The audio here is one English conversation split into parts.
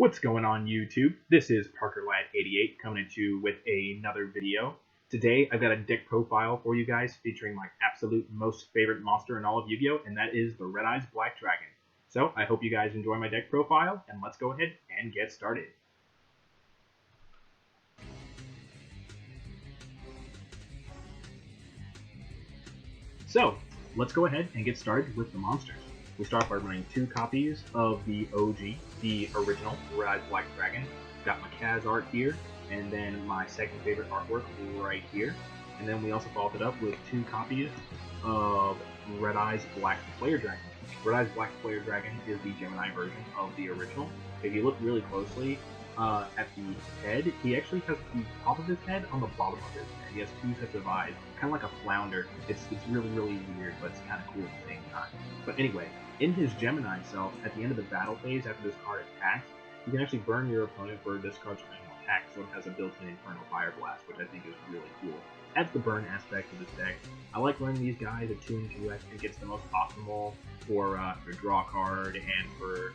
What's going on YouTube? This is ParkerLad88 coming at you with another video. Today I've got a deck profile for you guys featuring my absolute most favorite monster in all of Yu-Gi-Oh! And that is the Red Eyes Black Dragon. So I hope you guys enjoy my deck profile, and let's go ahead and get started. So let's go ahead and get started with the monsters. We start by running 2 copies of the OG, the original Red Eyes Black Dragon. Got my Kaz art here, and then my second favorite artwork right here. And then we also followed it up with 2 copies of Red Eyes Black Player Dragon. Red Eyes Black Player Dragon is the Gemini version of the original. If you look really closely at the head, he actually has the top of his head on the bottom of his head. He has 2 sets of eyes, kind of like a flounder. It's really weird, but it's kind of cool at the same time. But anyway, in his Gemini self, at the end of the battle phase, after this card attacks, you can actually burn your opponent for this card's final attack, so it has a built-in Infernal Fire Blast, which I think is really cool. Adds the burn aspect of this deck. I like running these guys at 2 and 2. I think it's the most optimal for draw card and for,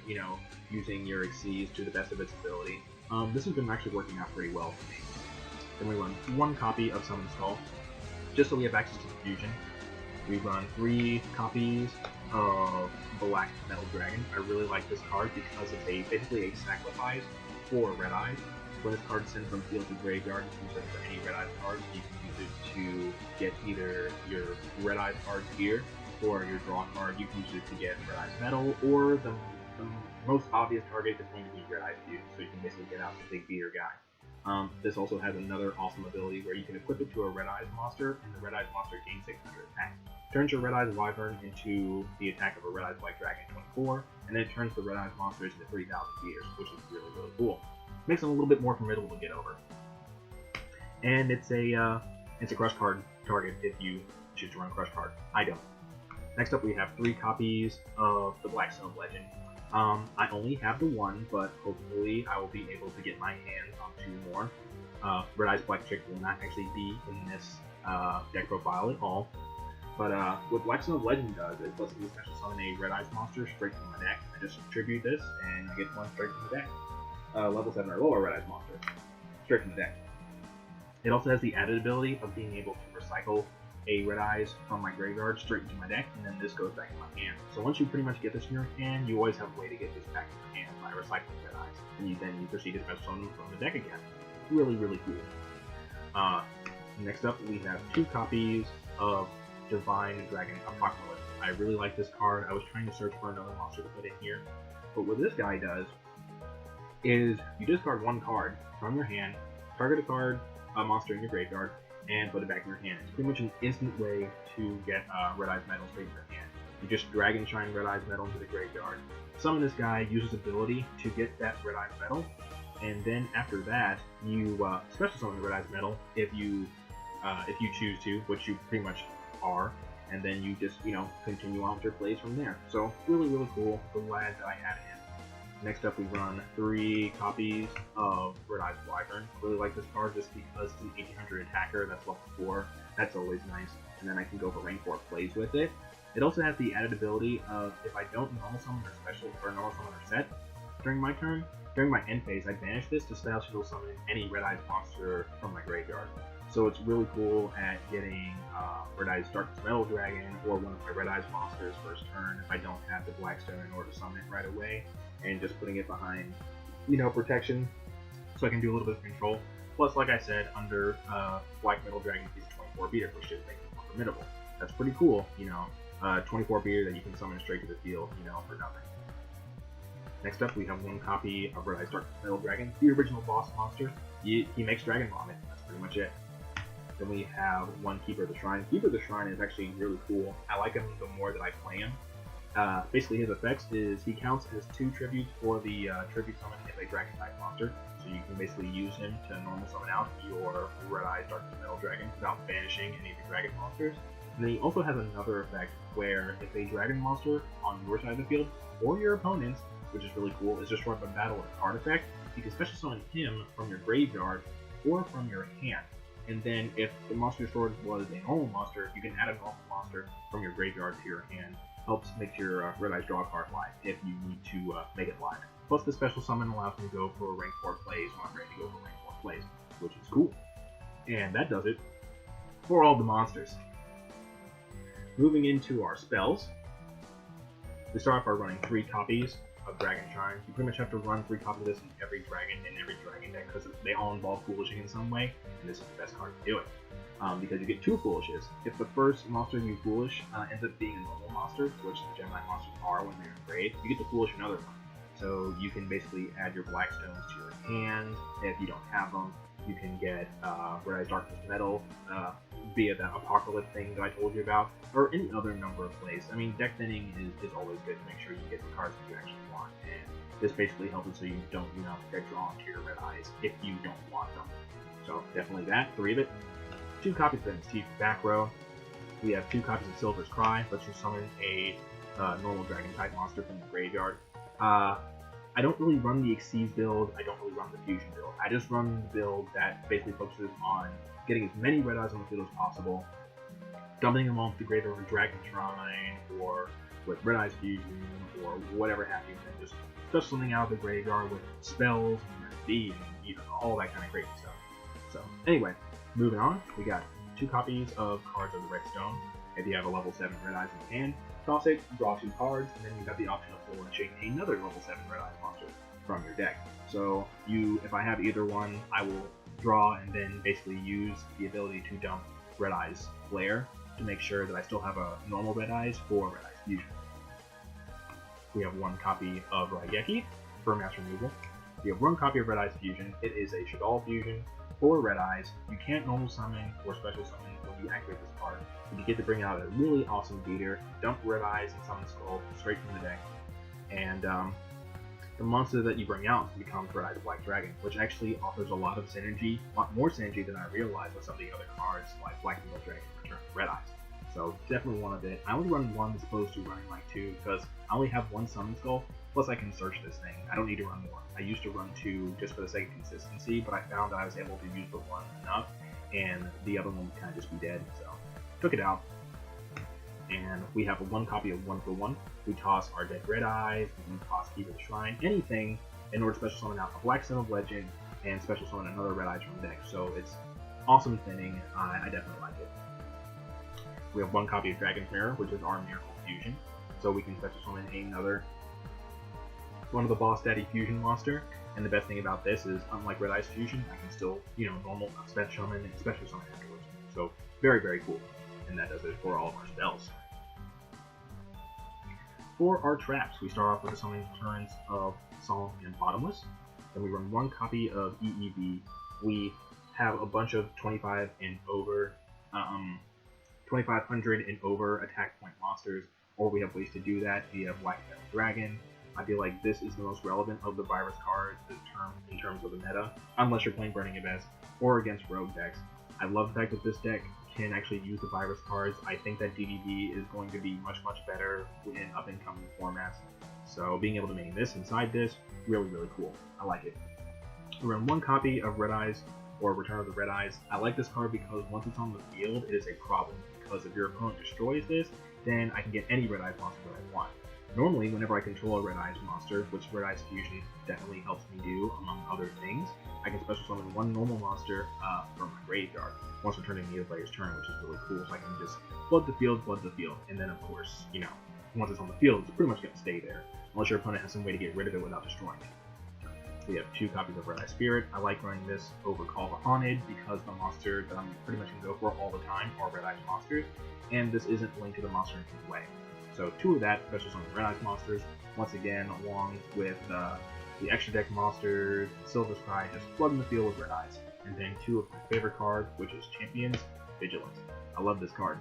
using your Xyz to the best of its ability. This has been actually working out pretty well for me. Then we run 1 copy of Summon Skull, just so we have access to the fusion. We run 3 copies of Black Metal Dragon. I really like this card because it's basically a sacrifice for Red Eyes. When this card is sent from field to graveyard, you can use it for any Red Eyes cards. You can use it to get either your Red Eyes cards here, or your draw card. You can use it to get Red Eyes Metal, or the most obvious target is going to be Red Eyes Fusion, so you can basically get out the big beater guy. This also has another awesome ability where you can equip it to a Red Eyes monster, and the Red Eyes monster gains 600 attack. Turns your Red Eyes Wyvern into the attack of a Red Eyes Black Dragon 24, and then it turns the Red Eyes monsters into 3,000 beaters, which is really cool. Makes them a little bit more formidable to get over. And it's a crush card target if you choose to run crush card. I don't. Next up, we have 3 copies of the Black Sun of Legend. I only have the 1, but hopefully I will be able to get my hands on 2 more. Red Eyes Black Chick will not actually be in this deck profile at all. But what Black Sun of Legend does is lets me special summon a Red Eyes monster straight from my deck. I just tribute this, and I get 1 straight from the deck. Level 7 or lower Red Eyes monster, straight from the deck. It also has the added ability of being able to recycle a Red Eyes from my graveyard straight into my deck, and then this goes back in my hand. So once you pretty much get this in your hand, you always have a way to get this back in your hand by recycling Red Eyes. And you proceed to special summon them from the deck again. Really cool. Next up, we have 2 copies of Divine Dragon Apocalypse. I really like this card. I was trying to search for another monster to put in here. But what this guy does is you discard 1 card from your hand, target a monster in your graveyard, and put it back in your hand. It's pretty much an instant way to get Red Eyes Metal straight in your hand. You just drag and shine Red Eyes Metal into the graveyard. Summon this guy, use his ability to get that Red Eyes Metal, and then after that, you special summon the Red Eyes Metal if you choose to, which you pretty much are, and then you just, continue on with your plays from there. So, really cool. Glad that I had him. Next up, we run 3 copies of Red Eyes Wyvern. Really like this card just because it's an 1800 attacker that's level 4. That's always nice. And then I can go for rank 4 plays with it. It also has the added ability of, if I don't normal summon or special or normal summon or set during my turn, during my end phase, I banish this to special summon any Red Eyes monster from my graveyard. So it's really cool at getting Red Eyes Darkness Metal Dragon or one of my Red Eyes monsters first turn if I don't have the Blackstone in order to summon it right away, and just putting it behind, protection, so I can do a little bit of control. Plus, like I said, under Black Metal Dragon, he's a 24 beater, which should make him more formidable. That's pretty cool, 24 beater that you can summon straight to the field, for nothing. Next up, we have 1 copy of Red Eyes Darkness Metal Dragon, the original boss monster. He makes Dragon Vomit. That's pretty much it. Then we have 1 Keeper of the Shrine. Keeper of the Shrine is actually really cool. I like him the more that I play him. Basically, his effects is he counts as 2 tributes for the tribute summon if a Dragon type monster. So you can basically use him to normal summon out your Red Eyes Darkness Metal Dragon without banishing any of the Dragon monsters. And then he also has another effect where if a Dragon monster on your side of the field or your opponent's, which is really cool, is destroyed by battle with a card effect, you can special summon him from your graveyard or from your hand. And then if the monster destroyed was a normal monster, you can add a normal monster from your graveyard to your hand. Helps make your Red Eyes draw card live if you need to make it live. Plus, the special summon allows me to go for rank 4 plays when I'm ready to go for rank 4 plays, which is cool. And that does it for all the monsters. Moving into our spells, we start off by running 3 copies of Dragon Shrine. You pretty much have to run 3 copies of this in every dragon deck because they all involve Foolishing in some way, and this is the best card to do it. Because you get 2 Foolishes. If the first monster you Foolish ends up being a normal monster, which the Gemini monsters are when they're in raid, you get to Foolish another one. So you can basically add your Black Stones to your hand if you don't have them. You can get Red Eyes Darkness Metal via that Apocalypse thing that I told you about, or any other number of plays. I mean, deck thinning is always good to make sure you get the cards that you actually want, and this basically helps it so you don't, get drawn to your Red Eyes if you don't want them. So definitely that, 3 of it. 2 copies of Mischief back row. We have 2 copies of Silver's Cry, lets you summon a normal dragon type monster from the graveyard. I don't really run the Xyz build, I don't really run the Fusion build. I just run the build that basically focuses on getting as many Red Eyes on the field as possible, dumping them off the graveyard with Dragon Shrine, or with Red Eyes Fusion, or whatever have you, and just stuff something out of the graveyard with spells, and all that kind of crazy stuff. So, anyway, moving on, we got 2 copies of Cards of the Red Stone. If you have a level 7 Red Eyes in hand, toss it, draw 2 cards, and then you got the option of Foolishing another level 7 Red Eyes monster from your deck. So if I have either one, I will draw and then basically use the ability to dump Red Eyes Flare to make sure that I still have a normal Red Eyes for Red Eyes Fusion. We have 1 copy of Raigeki for mass removal. We have 1 copy of Red Eyes Fusion. It is a Shaddoll Fusion for Red Eyes. You can't normal summon or special summon when you activate this card, but you get to bring out a really awesome beater, dump Red Eyes and summon Skull straight from the deck, and the monster that you bring out becomes Red Eyes Black Dragon, which actually offers a lot of synergy, a lot more synergy than I realized with some of the other cards like Black Metal Dragon and Return of Red Eyes. So definitely one of it. I only run 1 as opposed to running like 2 because I only have 1 Summon Skull, plus I can search this thing. I don't need to run more. I used to run 2 just for the sake of consistency, but I found that I was able to use the 1 enough, and the other one would kind of just be dead, so took it out. And we have 1 copy of 1 for 1. We toss our dead Red Eyes, we toss Keeper of the Shrine, anything in order to special summon out a Black Sun of Legend and special summon another Red Eyes from the deck. So it's awesome thinning. I definitely like it. We have 1 copy of Dragon's Mirror, which is our Miracle Fusion. So we can special summon another one of the Boss Daddy Fusion monster. And the best thing about this is, unlike Red Eyes Fusion, I can still, normal special summon and special summon afterwards. So very, very cool. And that does it for all of our spells. For our traps, we start off with the summoning turns of Solemn and Bottomless. Then we run 1 copy of EEV. We have a bunch of 25 and over, 2500 and over attack point monsters, or we have ways to do that via Black Metal Dragon. I feel like this is the most relevant of the virus cards in terms of the meta, unless you're playing Burning Abyss or against rogue decks. I love the fact that this deck can actually use the virus cards. I think that DDB is going to be much, much better in up-and-coming formats. So being able to main this inside this, really, really cool. I like it. We run 1 copy of Red Eyes, or Return of the Red Eyes. I like this card because once it's on the field, it is a problem. Because if your opponent destroys this, then I can get any Red Eyes monster that I want. Normally, whenever I control a Red Eyes monster, which Red Eyes Fusion definitely helps me do, among other things, I can special summon 1 normal monster from my graveyard once returning the other player's turn, which is really cool. So I can just flood the field, and then of course, once it's on the field, it's pretty much going to stay there, unless your opponent has some way to get rid of it without destroying it. We have 2 copies of Red Eye Spirit. I like running this over Call the Haunted because the monster that I'm pretty much going to go for all the time are Red Eyes monsters, and this isn't linked to the monster in any way. So 2 of that, special summon Red Eyes monsters, once again, along with the extra deck monsters, Silver's Cry, just flooding the field with Red Eyes. And then 2 of my favorite cards, which is Champions Vigilance. I love this card.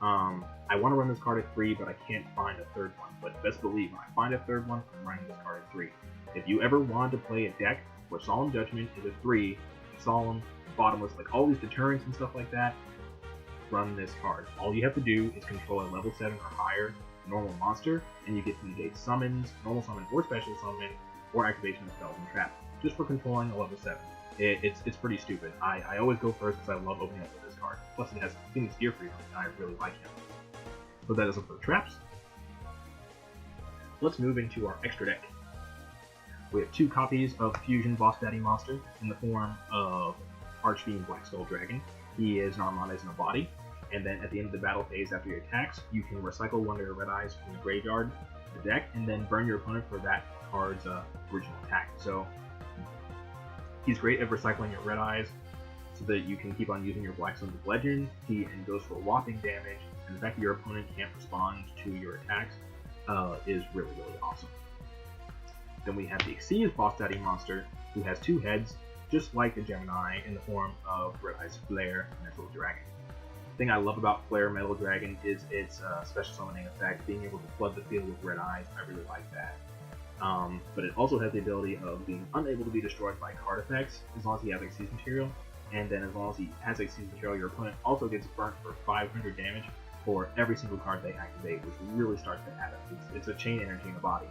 I want to run this card at 3, but I can't find a 3rd one. But best believe, when I find a 3rd one, I'm running this card at 3. If you ever wanted to play a deck where Solemn Judgment is a 3, Solemn, Bottomless, like all these deterrents and stuff like that, run this card. All you have to do is control a level 7 or higher normal monster, and you get to negate summons, normal summon or special summon, or activation of spells and traps, just for controlling a level 7. It's pretty stupid. I always go first because I love opening up with this card. Plus it has Phoenix Gear Freedom, and I really like him. But that is it for the traps. Let's move into our extra deck. We have 2 copies of Fusion Boss Daddy Monster in the form of Archfiend Black Skull Dragon. He is an Armada in a body, and then at the end of the battle phase after your attacks, you can recycle one of your red eyes from the graveyard to the deck, and then burn your opponent for that card's original attack. So he's great at recycling your red eyes so that you can keep on using your Black Stones of Legend. He goes for whopping damage, and the fact that your opponent can't respond to your attacks is really, really awesome. Then we have the Xyz Boss Daddy Monster, who has 2 heads, just like the Gemini, in the form of Red Eyes Flare Metal Dragon. The thing I love about Flare Metal Dragon is its special summoning effect, being able to flood the field with red eyes. I really like that. But it also has the ability of being unable to be destroyed by card effects as long as he has Xyz material, and then as long as he has Xyz material, your opponent also gets burnt for 500 damage for every single card they activate, which really starts to add up. It's a chain energy in a body,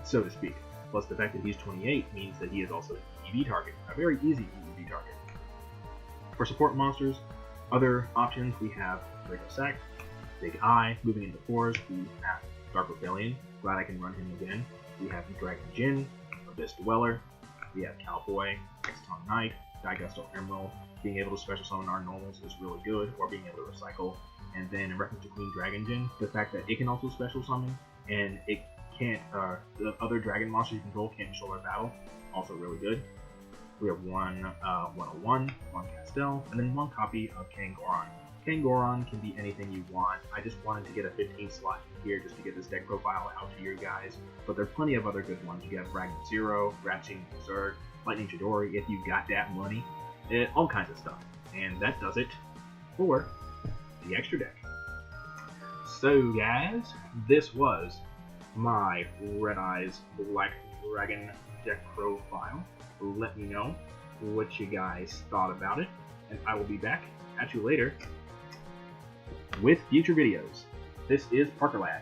so to speak. Plus the fact that he's 28 means that he is also an EV target, a very easy EV target. For support monsters, other options, we have Draco Sack, Big Eye, moving into 4s, we have Dark Rebellion, glad I can run him again. We have Dragon Jin, Abyss Dweller, we have Cowboy, Hexaton Knight, Daigusto Emerald. Being able to special summon our normals is really good, or being able to recycle. And then in reference to Queen Dragon Jin, the fact that it can also special summon, and it can't, the other dragon monsters you control can't show their battle, also really good. We have 101, 1 Castel, and then 1 copy of Kangoron. Kangoron can be anything you want. I just wanted to get a 15 slot here just to get this deck profile out to you guys, but there are plenty of other good ones. You got Ragnar Zero, Ratching Berserk, Lightning Chidori, if you got that money, all kinds of stuff. And that does it for the extra deck. So guys, this was my Red Eyes Black Dragon deck profile. Let me know what you guys thought about it, and I will be back at you later with future videos. This is Parker Lad.